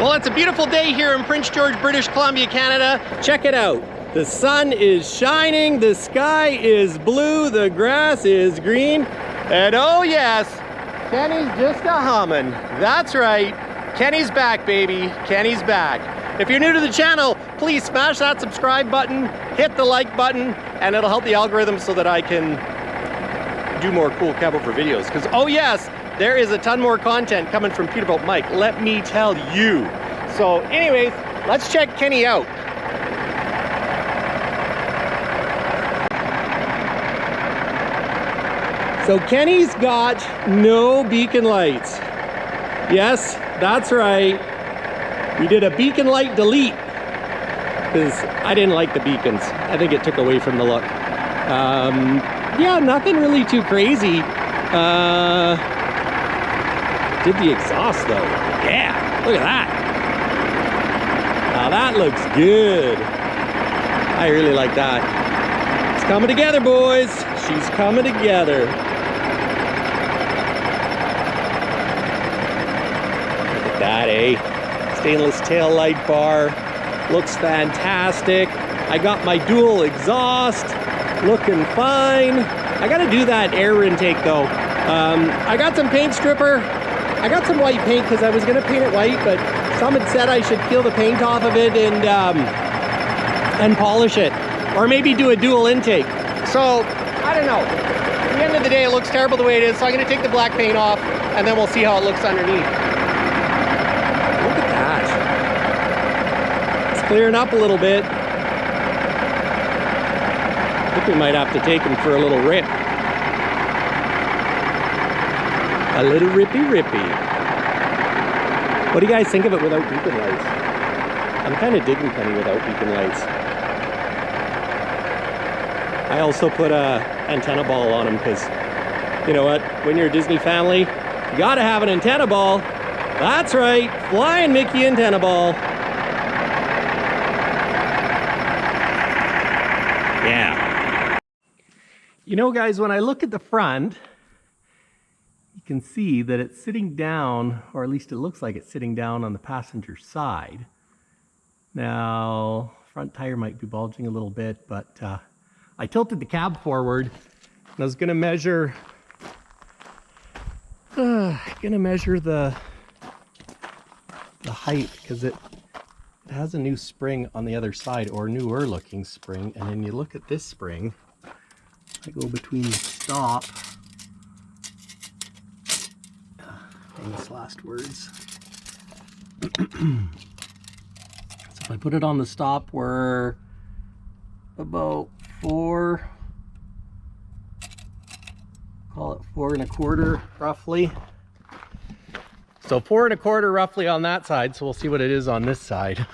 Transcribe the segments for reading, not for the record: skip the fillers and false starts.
Well, it's a beautiful day here in Prince George, British Columbia, Canada. Check it out. The sun is shining, the sky is blue, the grass is green, and oh yes, Kenny's just a humming. That's right, Kenny's back, baby. Kenny's back. If you're new to the channel, please smash that subscribe button, hit the like button, and it'll help the algorithm so that I can do more cool Cabover videos. Because oh yes, there is a ton more content coming from Peterbilt Mike, let me tell you. So anyways, let's check Kenny out. So Kenny's got no beacon lights. Yes, that's right. We did a beacon light delete because I didn't like the beacons. I think it took away from the look. Yeah, nothing really too crazy. Did the exhaust though. Yeah, look at that. Now that looks good. I really like that. It's coming together, boys. She's coming together. Look at that, eh? Stainless tail light bar. Looks fantastic. I got my dual exhaust. Looking fine. I gotta do that air intake though. I got some paint stripper. I got some white paint because I was gonna paint it white, but some had said I should peel the paint off of it and polish it, or maybe do a dual intake. So I don't know. At the end of the day, it looks terrible the way it is, so I'm gonna take the black paint off, and then we'll see how it looks underneath. Look at that. It's clearing up a little bit. I think we might have to take him for a little rip. A little rippy. What do you guys think of it without beacon lights? I'm kind of digging Kenny without beacon lights. I also put a antenna ball on him because, you know what, when you're a Disney family, you gotta have an antenna ball. That's right, flying Mickey antenna ball. Yeah. You know guys, when I look at the front, you can see that it's sitting down, or at least it looks like it's sitting down on the passenger side. Now, front tire might be bulging a little bit, but I tilted the cab forward and I was gonna measure the height, because it has a new spring on the other side, or newer looking spring, and then you look at this spring. I go between the stop. Famous last words. So if I put it on the stop, we're about 4, call it 4 1/4 roughly. So 4 1/4 roughly on that side, so we'll see what it is on this side.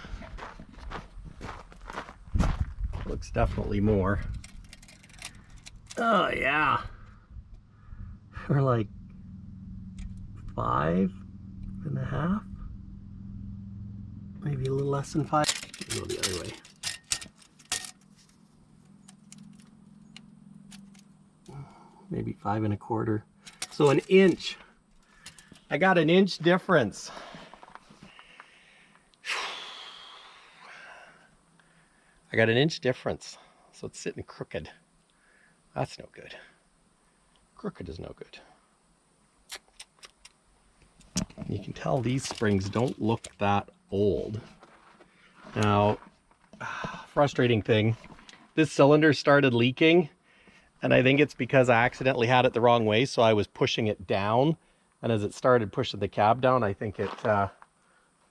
Looks definitely more. Oh yeah. We're like 5 1/2, maybe a little less than 5. Go the other way. Maybe 5 1/4. So an inch. I got an inch difference. I got an inch difference. So it's sitting crooked. That's no good. Crooked is no good. You can tell these springs don't look that old. Now, frustrating thing, this cylinder started leaking, and I think it's because I accidentally had it the wrong way, so I was pushing it down, and as it started pushing the cab down, I think it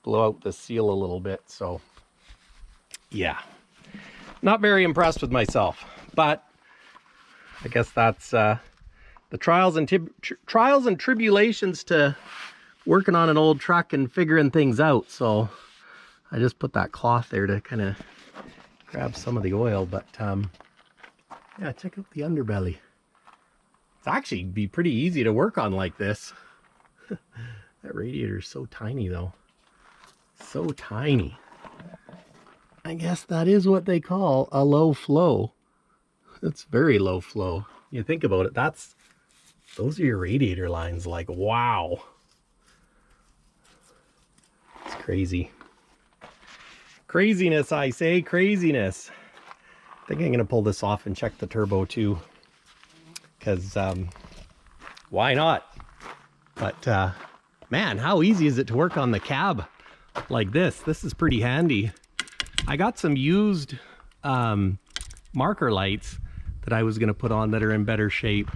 blew out the seal a little bit. So yeah, not very impressed with myself, but I guess that's the trials and tribulations to working on an old truck and figuring things out. So I just put that cloth there to kind of grab some of the oil. But yeah, check out the underbelly. It's actually be pretty easy to work on like this. That radiator is so tiny though. So tiny. I guess that is what they call a low flow. It's very low flow. You think about it, those are your radiator lines. Like, wow. crazy. Craziness, I say, craziness. I think I'm gonna pull this off and check the turbo too, because why not? But man, how easy is it to work on the cab like this? This is pretty handy. I got some used marker lights that I was gonna put on that are in better shape.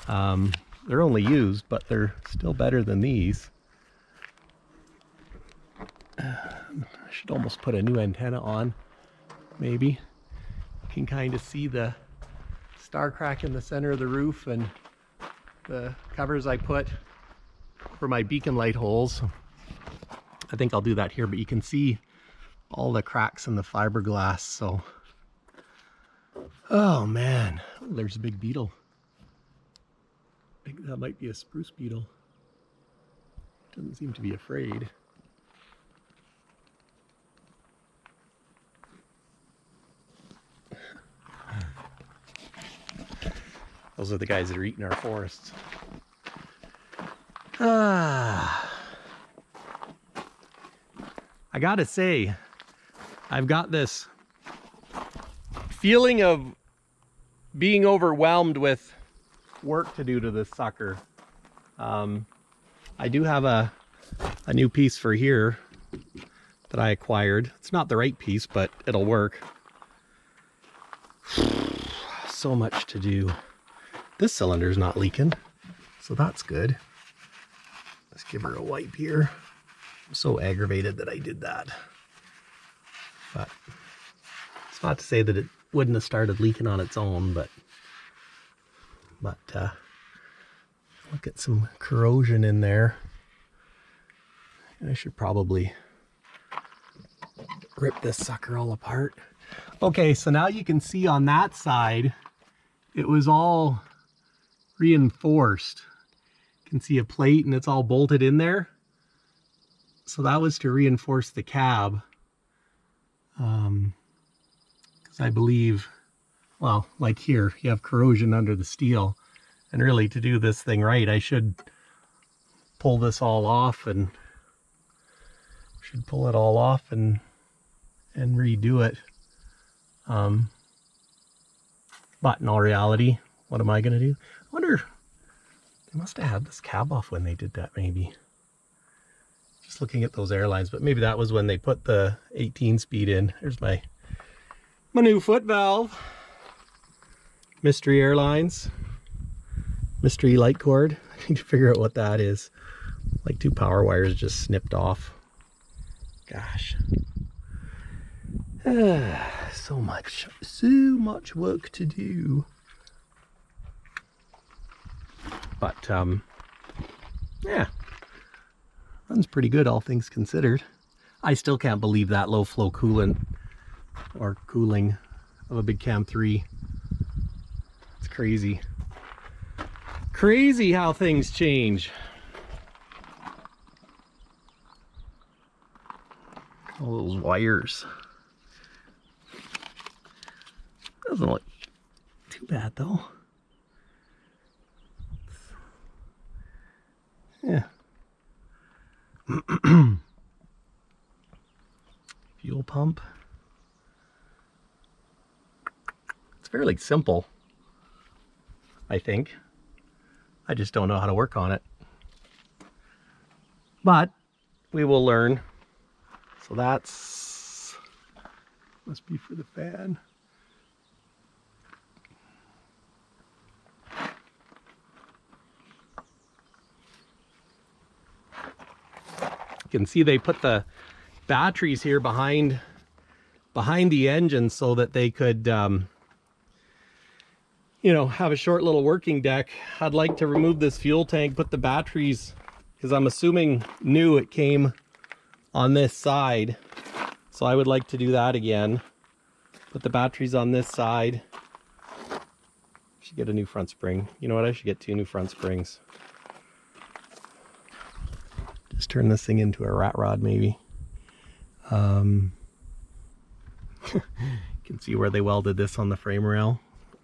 They're only used, but they're still better than these. I should almost put a new antenna on, maybe. You can kind of see the star crack in the center of the roof and the covers I put for my beacon light holes. I think I'll do that here, but you can see all the cracks in the fiberglass. So, oh man, oh, there's a big beetle. I think that might be a spruce beetle. Doesn't seem to be afraid. Those are the guys that are eating our forests. I gotta say, I've got this feeling of being overwhelmed with work to do to this sucker. I do have a new piece for here that I acquired. It's not the right piece, but it'll work. So much to do. This cylinder's not leaking, so that's good. Let's give her a wipe here. I'm so aggravated that I did that. But it's not to say that it wouldn't have started leaking on its own, but look at some corrosion in there. I should probably rip this sucker all apart. Okay, so now you can see on that side, it was all reinforced. You can see a plate and it's all bolted in there. So that was to reinforce the cab. Because I believe, well, like here, you have corrosion under the steel. And really, to do this thing right, I should pull this all off and redo it. But in all reality, what am I going to do? I wonder, they must have had this cab off when they did that, maybe. Just looking at those airlines, but maybe that was when they put the 18 speed in. There's my new foot valve. Mystery Airlines. Mystery light cord. I need to figure out what that is. Like 2 power wires just snipped off. Gosh. So much work to do. But yeah, runs pretty good, all things considered. I still can't believe that low flow coolant or cooling of a big Cam 3. It's crazy. Crazy how things change. All those wires. Doesn't look too bad though. Yeah. Fuel pump. It's fairly simple, I think. I just don't know how to work on it. But we will learn. So that's, must be for the fan. You can see they put the batteries here behind the engine so that they could, you know, have a short little working deck. I'd like to remove this fuel tank, put the batteries, because I'm assuming new it came on this side. So I would like to do that again. Put the batteries on this side. Should get a new front spring. You know what? I should get 2 new front springs. Just turn this thing into a rat rod, maybe. You can see where they welded this on the frame rail.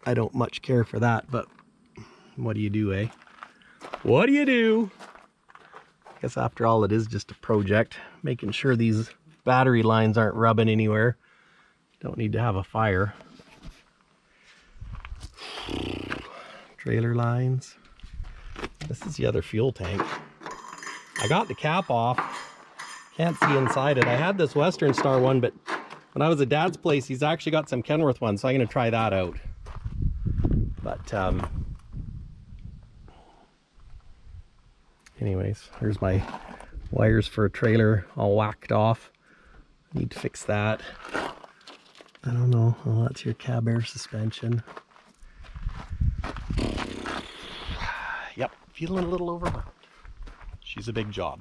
I don't much care for that, but what do you do, eh? What do you do? I guess after all, it is just a project, making sure these battery lines aren't rubbing anywhere. Don't need to have a fire. Trailer lines. This is the other fuel tank. I got the cap off. Can't see inside it. I had this Western Star one, but when I was at Dad's place, he's actually got some Kenworth ones, so I'm going to try that out. But anyways, here's my wires for a trailer all whacked off. Need to fix that. I don't know. Well, that's your cab air suspension. Yep, feeling a little overwhelmed. She's a big job.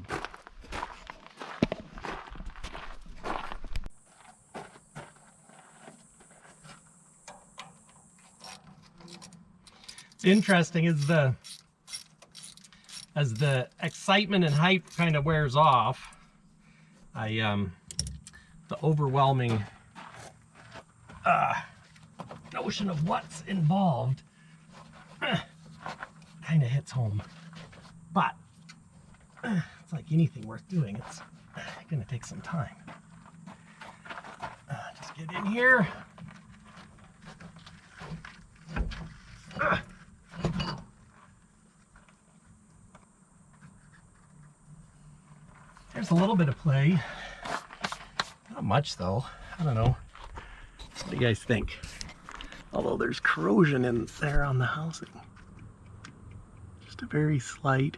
It's interesting as the excitement and hype kind of wears off, the overwhelming notion of what's involved kind of hits home. But it's like anything worth doing, it's going to take some time. Just get in here. There's a little bit of play. Not much though. I don't know. What do you guys think? Although there's corrosion in there on the housing. Just a very slight.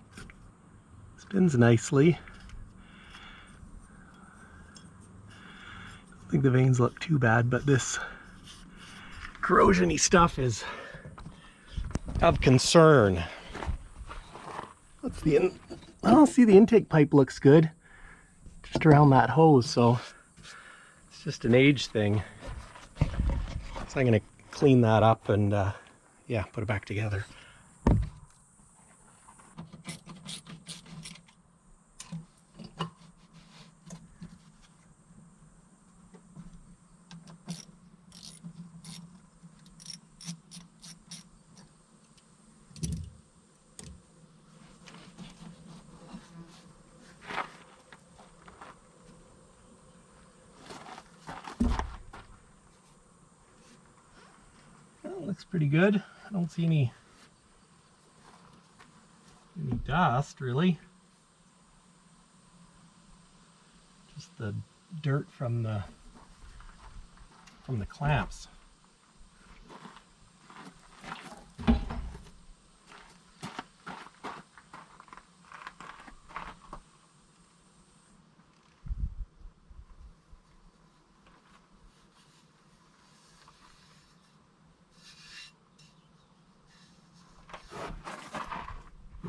Spins nicely. I don't think the veins look too bad, but this corrosion-y stuff is of concern. What's the I'll see the intake pipe looks good. Just around that hose, so it's just an age thing. So I'm gonna clean that up and yeah, put it back together. Looks pretty good. I don't see any dust really. Just the dirt from the clamps.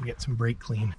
Get some brake clean.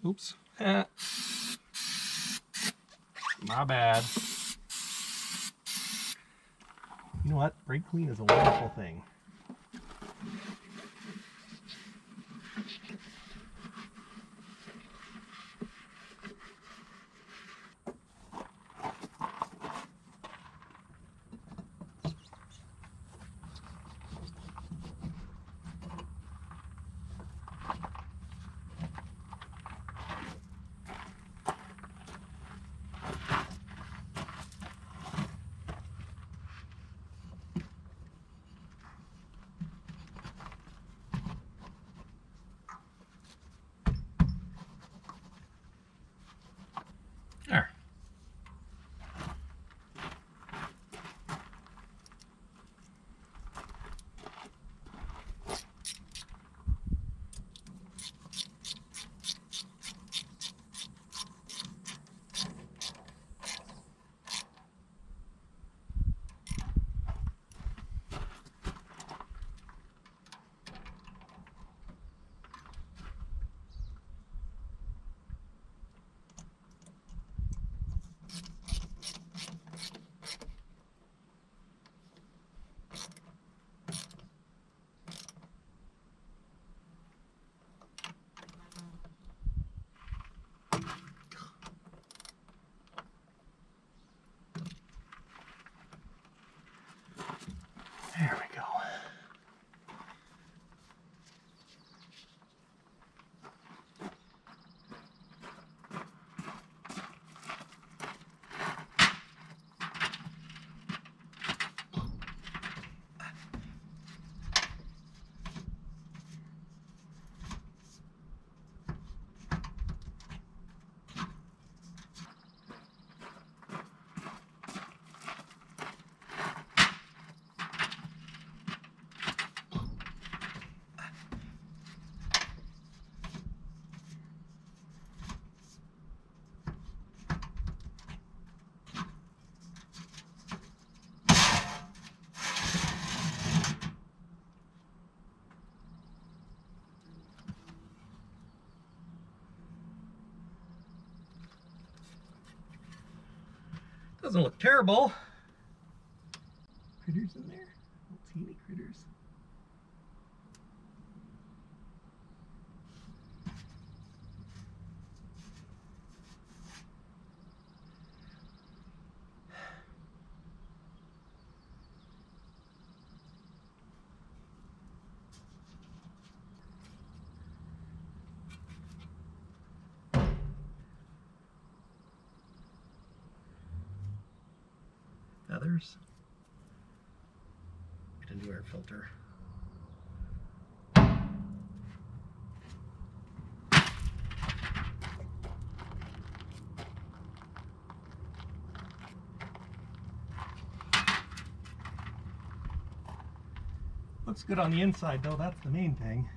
Oops. My bad. You know what? Brake clean is a wonderful thing. Doesn't look terrible. Critters in there? I don't see any critters. Feathers. Get a new air filter. Looks good on the inside though, that's the main thing.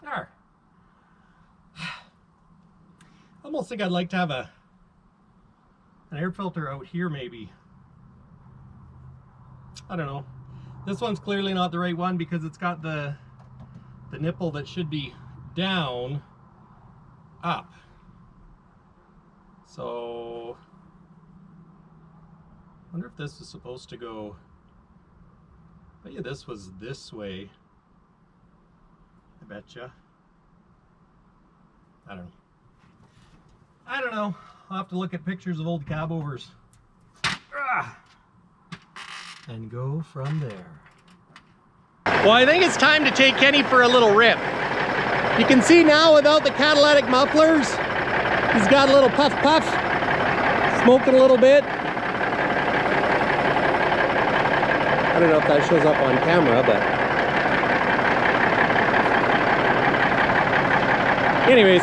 There. I almost think I'd like to have an air filter out here maybe. I don't know. This one's clearly not the right one because it's got the nipple that should be down, up. So, I wonder if this was supposed to go, I bet you this was this way. I betcha. I don't know. I don't know. I'll have to look at pictures of old cabovers. And go from there. Well, I think it's time to take Kenny for a little rip. You can see now without the catalytic mufflers, he's got a little puff puff, smoking a little bit. I don't know if that shows up on camera, but anyways,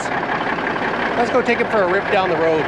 let's go take it for a rip down the road.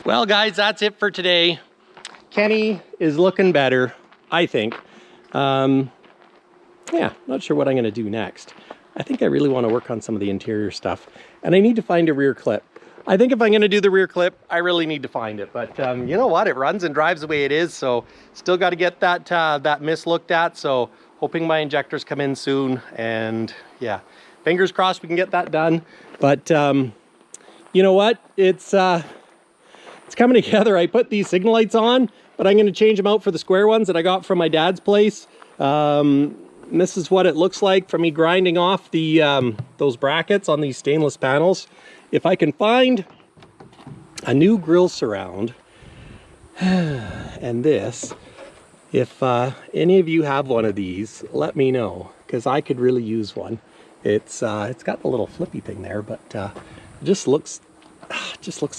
Well, guys, that's it for today. Kenny is looking better, I think. Yeah, not sure what I'm going to do next. I think I really want to work on some of the interior stuff, and I need to find a rear clip. I think if I'm going to do the rear clip, I really need to find it. But you know what? It runs and drives the way it is, so still got to get that that mist looked at. So hoping my injectors come in soon, and yeah, fingers crossed we can get that done. But you know what? It's coming together. I put these signal lights on, but I'm going to change them out for the square ones that I got from my dad's place. And this is what it looks like from me grinding off the those brackets on these stainless panels. If I can find a new grille surround and this, if any of you have one of these, let me know, because I could really use one. It's got the little flippy thing there, but it just looks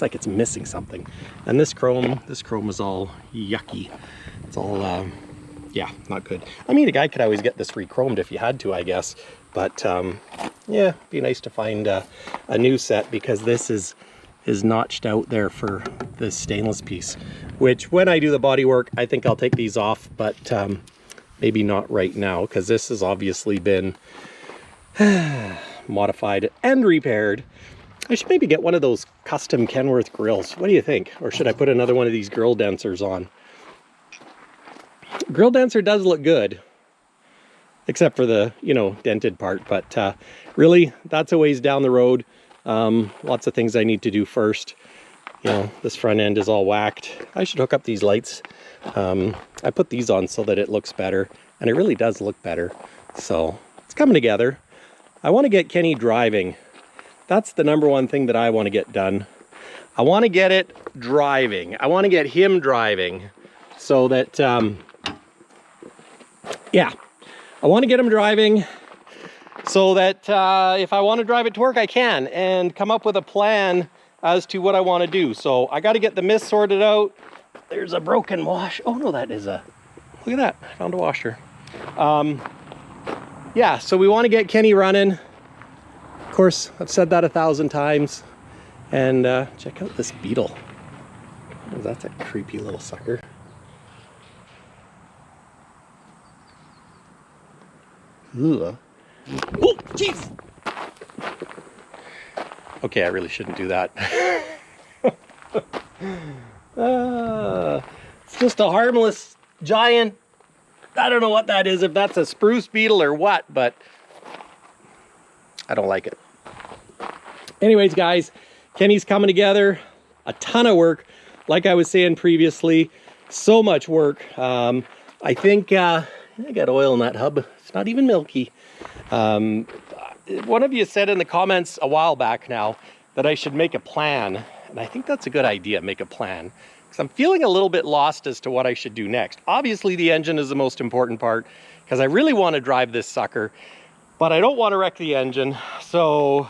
like it's missing something. And this chrome is all yucky. It's all yeah, not good. I mean, a guy could always get this re-chromed if you had to, I guess. But yeah, it'd be nice to find a new set, because this is notched out there for this stainless piece. Which, when I do the body work, I think I'll take these off, but maybe not right now, because this has obviously been modified and repaired. I should maybe get one of those custom Kenworth grills. What do you think? Or should I put another one of these grill densers on? Grill denser does look good, except for the, you know, dented part, but really, that's a ways down the road. Lots of things I need to do first. You know, this front end is all whacked. I should hook up these lights. I put these on so that it looks better, and it really does look better. So it's coming together. I want to get Kenny driving. That's the number one thing that I want to get done. I want to get it driving. I want to get him driving so that yeah, I want to get him driving so that if I want to drive it to work, I can, and come up with a plan as to what I want to do. So I got to get the mist sorted out. There's a broken wash. Oh no, that is a, look at that, I found a washer. Yeah, so we want to get Kenny running. Of course, I've said that 1,000 times. And check out this beetle. Oh, that's a creepy little sucker. Ugh. Oh, jeez! Okay, I really shouldn't do that. It's just a harmless giant, I don't know what that is, if that's a spruce beetle or what, but I don't like it. Anyways, guys, Kenny's coming together. A ton of work. Like I was saying previously, so much work. I think I got oil in that hub. It's not even milky. One of you said in the comments a while back now that I should make a plan. And I think that's a good idea, make a plan. Because I'm feeling a little bit lost as to what I should do next. Obviously, the engine is the most important part, because I really want to drive this sucker. But I don't want to wreck the engine. So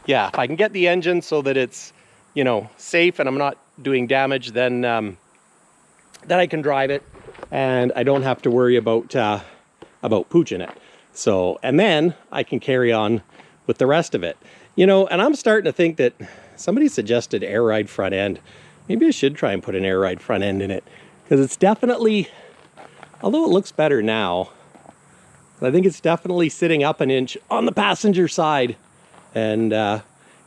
yeah, if I can get the engine so that it's, you know, safe and I'm not doing damage, then I can drive it and I don't have to worry about pooching it. So, and then I can carry on with the rest of it. You know, and I'm starting to think that somebody suggested air ride front end. Maybe I should try and put an air ride front end in it, because it's definitely, although it looks better now, I think it's definitely sitting up an inch on the passenger side. And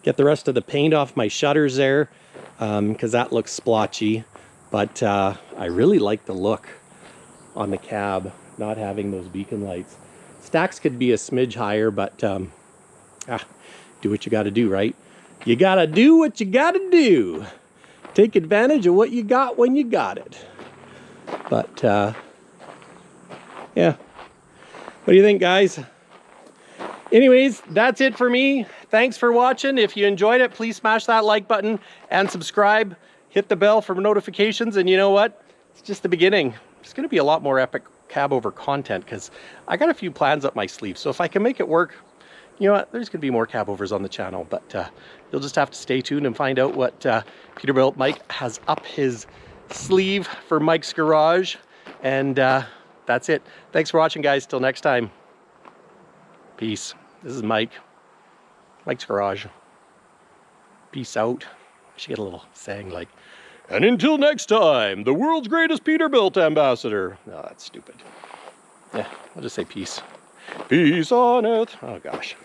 get the rest of the paint off my shutters there, because that looks splotchy. But I really like the look on the cab, not having those beacon lights. Stacks could be a smidge higher, but do what you got to do, right? You got to do what you got to do. Take advantage of what you got when you got it. But yeah. What do you think, guys? Anyways, that's it for me. Thanks for watching. If you enjoyed it, please smash that like button and subscribe. Hit the bell for notifications. And you know what? It's just the beginning. There's going to be a lot more epic Cabover content, because I got a few plans up my sleeve. So if I can make it work, you know what? There's going to be more Cabovers on the channel. But you'll just have to stay tuned and find out what Peterbilt Mike has up his sleeve for Mike's Garage. And that's it. Thanks for watching, guys. Till next time. Peace. This is Mike. Mike's Garage. Peace out. I should get a little saying like, and until next time, the world's greatest Peterbilt ambassador. No, that's stupid. Yeah, I'll just say peace. Peace on earth. Oh gosh.